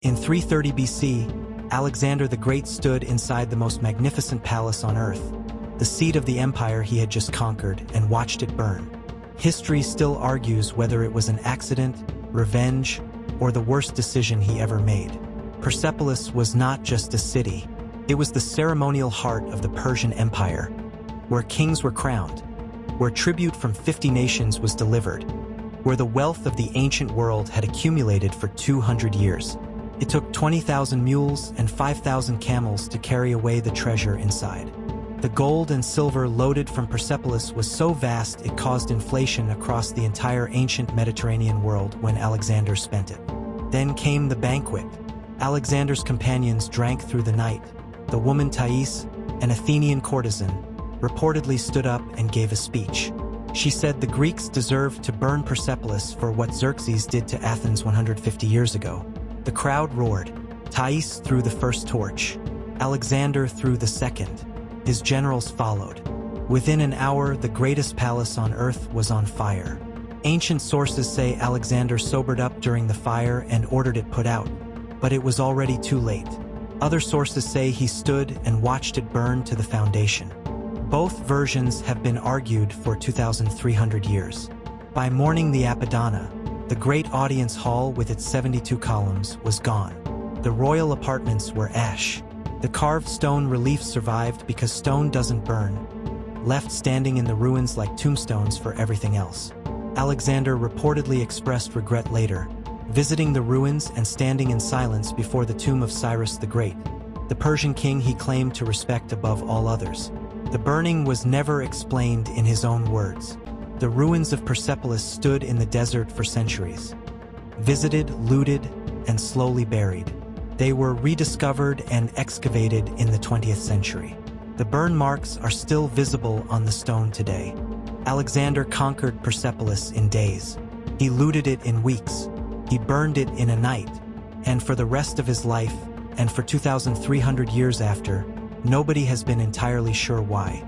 In 330 BC, Alexander the Great stood inside the most magnificent palace on earth, the seat of the empire he had just conquered, and watched it burn. History still argues whether it was an accident, revenge, or the worst decision he ever made. Persepolis was not just a city. It was the ceremonial heart of the Persian Empire, where kings were crowned, where tribute from 50 nations was delivered, where the wealth of the ancient world had accumulated for 200 years. It took 20,000 mules and 5,000 camels to carry away the treasure inside. The gold and silver loaded from Persepolis was so vast it caused inflation across the entire ancient Mediterranean world when Alexander spent it. Then came the banquet. Alexander's companions drank through the night. The woman Thais, an Athenian courtesan, reportedly stood up and gave a speech. She said the Greeks deserved to burn Persepolis for what Xerxes did to Athens 150 years ago. The crowd roared. Thais threw the first torch. Alexander threw the second. His generals followed. Within an hour, the greatest palace on earth was on fire. Ancient sources say Alexander sobered up during the fire and ordered it put out, but it was already too late. Other sources say he stood and watched it burn to the foundation. Both versions have been argued for 2,300 years. By morning, the Apadana, the great audience hall with its 72 columns, was gone. The royal apartments were ash. The carved stone relief survived because stone doesn't burn, left standing in the ruins like tombstones for everything else. Alexander reportedly expressed regret later, visiting the ruins and standing in silence before the tomb of Cyrus the Great, the Persian king he claimed to respect above all others. The burning was never explained in his own words. The ruins of Persepolis stood in the desert for centuries, visited, looted, and slowly buried. They were rediscovered and excavated in the 20th century. The burn marks are still visible on the stone today. Alexander conquered Persepolis in days. He looted it in weeks. He burned it in a night. And for the rest of his life, and for 2,300 years after, nobody has been entirely sure why.